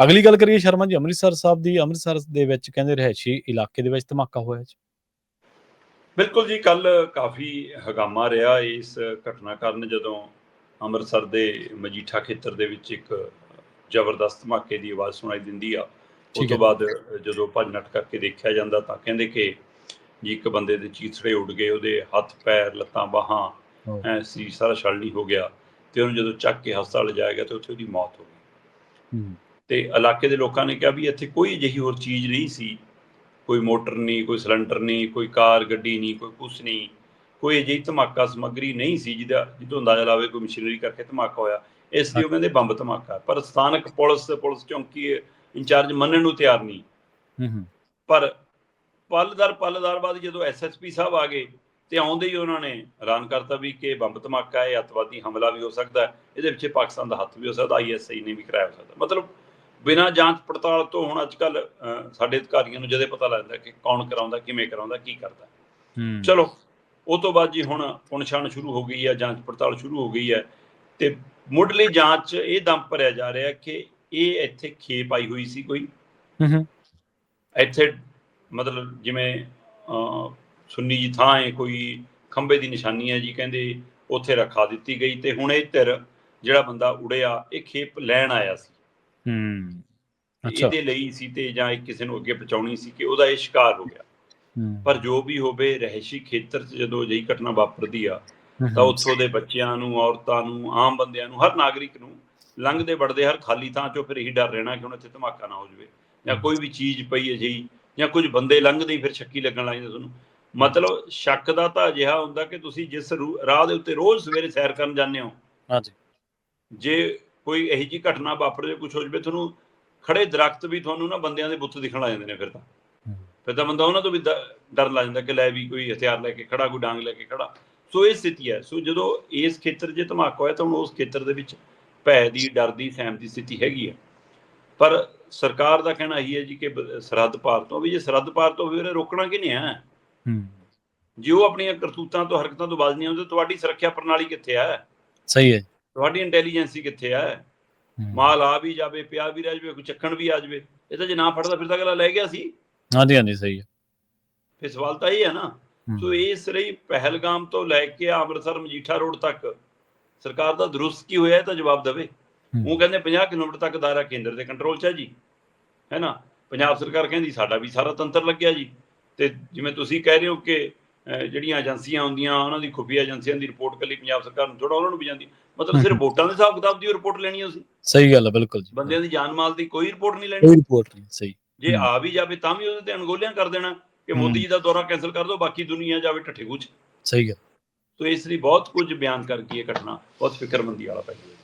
ਅਗਲੀ ਗੱਲ ਕਰੀਏ ਸ਼ਰਮਾ ਜੀ ਅੰਮ੍ਰਿਤਸਰ ਸਾਹਿਬ ਦੀ। ਅੰਮ੍ਰਿਤਸਰ ਦੇ ਵਿੱਚ ਕਹਿੰਦੇ ਰਿਹਾਇਸ਼ੀ ਇਲਾਕੇ ਦੇ ਵਿੱਚ ਧਮਾਕਾ ਹੋਇਆ ਜੀ। ਬਿਲਕੁਲ ਜੀ, ਕੱਲ ਕਾਫੀ ਹਗਾਮਾ ਰਿਹਾ ਇਸ ਘਟਨਾ ਕਾਰਨ, ਜਦੋਂ ਅੰਮ੍ਰਿਤਸਰ ਦੇ ਮਜੀਠਾ ਖੇਤਰ ਦੇ ਵਿੱਚ ਇੱਕ ਜ਼ਬਰਦਸਤ ਧਮਾਕੇ ਦੀ ਆਵਾਜ਼ ਸੁਣਾਈ ਦਿੰਦੀ ਆ। ਉਸ ਠੀਕ ਤੋਂ ਹੈ। ਬਾਅਦ ਜਦੋਂ ਭੱਜ ਨੱਠ ਕਰਕੇ ਦੇਖਿਆ ਜਾਂਦਾ ਤਾਂ ਕਹਿੰਦੇ ਕਿ ਜੀ ਇੱਕ ਬੰਦੇ ਦੇ ਚੀਥੜੇ ਉੱਡ ਗਏ, ਉਹਦੇ ਹੱਥ ਪੈਰ ਲੱਤਾਂ ਬਾਹਾਂ ਸਰੀਰ ਸਾਰਾ ਛਲਣੀ ਹੋ ਗਿਆ, ਤੇ ਉਹਨੂੰ ਜਦੋਂ ਚੱਕ ਕੇ ਹਸਪਤਾਲ ਲਿਜਾਇਆ ਗਿਆ ਤੇ ਉੱਥੇ ਉਹਦੀ ਮੌਤ ਹੋ ਗਈ। ਤੇ ਇਲਾਕੇ ਦੇ ਲੋਕਾਂ ਨੇ ਕਿਹਾ ਵੀ ਇੱਥੇ ਕੋਈ ਅਜਿਹੀ ਹੋਰ ਚੀਜ਼ ਨਹੀਂ ਸੀ, ਕੋਈ ਮੋਟਰ ਨਹੀਂ, ਕੋਈ ਸਿਲੰਡਰ ਨਹੀਂ, ਕੋਈ ਕਾਰ ਗੱਡੀ ਨਹੀਂ, ਕੋਈ ਕੁਛ ਨਹੀਂ, ਕੋਈ ਅਜਿਹੀ ਧਮਾਕਾ ਸਮੱਗਰੀ ਨਹੀਂ ਸੀ ਜਿਹਦਾ ਅੰਦਾਜ਼ਾ ਲਾਵੇ ਕੋਈ ਮਸ਼ੀਨਰੀ ਕਰਕੇ ਧਮਾਕਾ ਹੋਇਆ। ਇਸ ਲਈ ਉਹ ਕਹਿੰਦੇ ਬੰਬ ਧਮਾਕਾ। ਪਰ ਸਥਾਨਕ ਪੁਲਿਸ ਚੌਂਕੀ ਇੰਚਾਰਜ ਮੰਨਣ ਨੂੰ ਤਿਆਰ ਨਹੀਂ। ਪਰ ਪਲ ਦਰ ਬਾਅਦ ਜਦੋਂ SSP ਸਾਹਿਬ ਆ ਗਏ ਤੇ ਆਉਂਦੇ ਹੀ ਉਹਨਾਂ ਨੇ ਐਲਾਨ ਕਰਤਾ ਵੀ ਕਿ ਬੰਬ ਧਮਾਕਾ ਹੈ, ਅੱਤਵਾਦੀ ਹਮਲਾ ਵੀ ਹੋ ਸਕਦਾ, ਇਹਦੇ ਪਿੱਛੇ ਪਾਕਿਸਤਾਨ ਦਾ ਹੱਥ ਵੀ ਹੋ ਸਕਦਾ, ISI ਨੇ ਵੀ ਕਰਾਇਆ ਹੋ ਸਕਦਾ। ਮਤਲਬ ਬਿਨਾਂ ਜਾਂਚ ਪੜਤਾਲ ਤੋਂ ਹੁਣ ਅੱਜ ਕੱਲ੍ਹ ਸਾਡੇ ਅਧਿਕਾਰੀਆਂ ਨੂੰ ਜਦੇ ਪਤਾ ਲੱਗਦਾ ਕਿ ਕੌਣ ਕਰਾਉਂਦਾ, ਕਿਵੇਂ ਕਰਾਉਂਦਾ, ਕੀ ਕਰਦਾ। ਚਲੋ ਉਹ ਤੋਂ ਬਾਅਦ ਜੀ ਹੁਣ ਪੁਣਛਾਣ ਸ਼ੁਰੂ ਹੋ ਗਈ ਹੈ, ਜਾਂਚ ਪੜਤਾਲ ਸ਼ੁਰੂ ਹੋ ਗਈ ਹੈ, ਤੇ ਮੁੱਢਲੀ ਜਾਂਚ ਇਹ ਦਮ ਭਰਿਆ ਜਾ ਰਿਹਾ ਕਿ ਇਹ ਇੱਥੇ ਖੇਪ ਆਈ ਹੋਈ ਸੀ ਕੋਈ ਇੱਥੇ, ਮਤਲਬ ਜਿਵੇਂ ਸੁੰਨੀ ਜੀ ਥਾਂ ਹੈ, ਕੋਈ ਖੰਭੇ ਦੀ ਨਿਸ਼ਾਨੀ ਹੈ ਜੀ, ਕਹਿੰਦੇ ਉੱਥੇ ਰਖਾ ਦਿੱਤੀ ਗਈ, ਤੇ ਹੁਣ ਇਹ ਧਿਰ ਜਿਹੜਾ ਬੰਦਾ ਉੜਿਆ ਇਹ ਖੇਪ ਲੈਣ ਆਇਆ ਸੀ, ਇਹਦੇ ਲਈ ਸੀ, ਤੇ ਜਾਂ ਕਿਸੇ ਨੂੰ ਅੱਗੇ ਪਹੁੰਚਾਉਣੀ ਸੀ ਕਿ ਉਹਦਾ ਇਹ ਸ਼ਿਕਾਰ ਹੋ ਗਿਆ। ਪਰ ਜੋ ਵੀ ਹੋਵੇ, ਰਹਿਸ਼ੀ ਖੇਤਰ 'ਚ ਜਦੋਂ ਅਜਿਹੀ ਘਟਨਾ ਵਾਪਰਦੀ ਆ ਤਾਂ ਉੱਥੋਂ ਦੇ ਬੱਚਿਆਂ ਨੂੰ, ਔਰਤਾਂ ਨੂੰ, ਆਮ ਬੰਦਿਆਂ ਨੂੰ, ਹਰ ਨਾਗਰਿਕ ਨੂੰ ਲੰਘਦੇ ਵੜਦੇ ਹਰ ਖਾਲੀ ਥਾਂ 'ਚੋਂ ਫਿਰ ਇਹੀ ਡਰ ਰਹਿਣਾ ਕਿ ਹੁਣ ਇੱਥੇ ਧਮਾਕਾ ਨਾ ਹੋ ਜਾਵੇ, ਜਾਂ ਕੋਈ ਵੀ ਚੀਜ਼ ਪਈ ਅਜਿਹੀ, ਜਾਂ ਕੁਝ ਬੰਦੇ ਲੰਘਦੇ ਹੀ ਫਿਰ ਸ਼ੱਕੀ ਲੱਗਣ ਲੱਗ ਜਾਂਦੇ ਤੁਹਾਨੂੰ। ਮਤਲਬ ਸ਼ੱਕ ਦਾ ਤਾਂ ਅਜਿਹਾ ਹੁੰਦਾ ਕਿ ਤੁਸੀਂ ਜਿਸ ਰਾਹ ਦੇ ਉੱਤੇ ਰੋਜ਼ ਸਵੇਰੇ ਸੈਰ ਕਰਨ ਜਾਂਦੇ ਹੋ, ਜੇ ਕੋਈ ਇਹੋ ਜਿਹੀ ਘਟਨਾ ਵਾਪਰ ਜਾਵੇ, ਕੁਛ ਹੋ ਜਾਵੇ, ਤੁਹਾਨੂੰ ਖੜੇ ਦਰਖਤ ਵੀ ਤੁਹਾਨੂੰ ਨਾ ਬੰਦਿਆਂ ਦੇ ਬੁੱਤ ਦਿਖਣ ਲੱਗ ਜਾਂਦੇ ਨੇ। ਫਿਰ ਤਾਂ ਬੰਦਾ ਉਹਨਾਂ ਤੋਂ ਵੀ ਡਰਨ ਲੱਗ ਜਾਂਦਾ ਕਿ ਲੈ ਵੀ ਕੋਈ ਹਥਿਆਰ ਲੈ ਕੇ ਖੜਾ, ਕੋਈ ਡਾਂਗ ਲੈ ਕੇ ਖੜਾ। ਸੋ ਇਹ ਸਥਿਤੀ ਹੈ। ਸੋ ਜਦੋਂ ਇਸ ਖੇਤਰ 'ਚ ਧਮਾਕਾ ਹੋਇਆ ਤਾਂ ਹੁਣ ਉਸ ਖੇਤਰ ਦੇ ਵਿੱਚ ਭੈ ਦੀ, ਡਰ ਦੀ, ਸਹਿਮ ਦੀ ਸਥਿਤੀ ਹੈਗੀ ਹੈ। ਪਰ ਸਰਕਾਰ ਦਾ ਕਹਿਣਾ ਇਹੀ ਹੈ ਜੀ ਕਿ ਸਰਹੱਦ ਪਾਰ ਤੋਂ ਵੀ, ਜੇ ਸਰਹੱਦ ਪਾਰ ਤੋਂ ਫਿਰ ਰੋਕਣਾ ਕਿਹਨੇ ਹੈ? ਜੇ ਉਹ ਆਪਣੀਆਂ ਕਰਤੂਤਾਂ ਤੋਂ, ਹਰਕਤਾਂ ਤੋਂ ਬਾਜ਼ ਨਹੀਂ ਆਉਂਦੇ, ਤੁਹਾਡੀ ਸੁਰੱਖਿਆ ਪ੍ਰਣਾਲੀ ਕਿੱਥੇ ਹੈ? ਸਹੀ ਹੈ। ਤੁਹਾਡੀ ਇੰਟੈਲੀਜੈਂਸੀ ਕਿੱਥੇ ਹੈ? ਮਾਲ ਆ ਵੀ ਜਾਵੇ, ਪਿਆ ਵੀ ਰਹਿ ਜਾਵੇ, ਕੋਈ ਚੱਕਣ ਵੀ ਆ ਜਾਵੇ, ਇਹ ਤਾਂ ਜੇ ਨਾ ਫੜਦਾ ਫਿਰ ਤਾਂ ਅਗਲਾ ਲੈ ਗਿਆ ਸੀ। ਹਾਂਜੀ ਸਹੀ ਹੈ। ਫਿਰ ਸਵਾਲ ਤਾਂ ਇਹ ਹੈ ਨਾ। ਸੋ ਇਸ ਲਈ ਪਹਿਲਗਾਮ ਤੋਂ ਲੈ ਕੇ ਅੰਮ੍ਰਿਤਸਰ ਮਜੀਠਾ ਰੋਡ ਤੱਕ ਸਰਕਾਰ ਦਾ ਦਰੁਸਤ ਕੀ ਹੋਇਆ, ਇਹ ਤਾਂ ਜਵਾਬ ਦੇਵੇ। ਉਹ ਕਹਿੰਦੇ 50 ਕਿਲੋਮੀਟਰ ਤੱਕ ਦਾਇਰਾ ਕੇਂਦਰ ਦੇ ਕੰਟਰੋਲ 'ਚ ਹੈ ਜੀ, ਹੈ ਨਾ। ਪੰਜਾਬ ਸਰਕਾਰ ਕਹਿੰਦੀ ਸਾਡਾ ਵੀ ਸਾਰਾ ਤੰਤਰ ਲੱਗਿਆ ਜੀ। ਤੇ ਜਿਵੇਂ ਤੁਸੀਂ ਕਹਿ ਰਹੇ ਹੋ ਕਿ ਜਿਹੜੀਆਂ ਏਜੰਸੀਆਂ ਹੁੰਦੀਆਂ, ਉਹਨਾਂ ਦੀ ਖੁਫੀਆ ਏਜੰਸੀਆਂ ਦੀ ਰਿਪੋਰਟ ਕੱਲੀ ਪੰਜਾਬ ਸਰਕਾਰ ਨੂੰ ਥੋੜਾ, ਉਹਨਾਂ ਨੂੰ ਵੀ ਜਾਂਦੀ। ਮਤਲਬ ਸਿਰਫ ਵੋਟਾਂ ਦੇ ਹਿਸਾਬ ਕਿਤਾਬ ਦੀ ਰਿਪੋਰਟ ਲੈਣੀ ਅਸੀਂ। ਸਹੀ ਗੱਲ ਹੈ, ਬਿਲਕੁਲ ਜੀ। ਬੰਦਿਆਂ ਦੀ ਜਾਨ ਮਾਲ ਦੀ ਕੋਈ ਰਿਪੋਰਟ ਨਹੀਂ ਲੈਣੀ, ਕੋਈ ਰਿਪੋਰਟ ਨਹੀਂ। ਸਹੀ। ਜੇ ਆ ਵੀ ਜਾਵੇ ਤਾਂ ਵੀ ਉਹਦੇ ਤੇ ਅਣਗੌਲਿਆਂ ਕਰ ਦੇਣਾ ਕਿ ਮੋਦੀ ਜੀ ਦਾ ਦੌਰਾ ਕੈਂਸਲ ਕਰ ਦਿਓ, ਬਾਕੀ ਦੁਨੀਆ ਜਾਵੇ ਠੱਠੇ ਖੂਚ। ਸਹੀ ਗੱਲ। ਸੋ ਇਸ ਲਈ ਬਹੁਤ ਕੁਝ ਬਿਆਨ ਕਰ ਗਈ ਇਹ ਘਟਨਾ, ਬਹੁਤ ਫਿਕਰਮੰਦੀ ਵਾਲਾ ਪੈ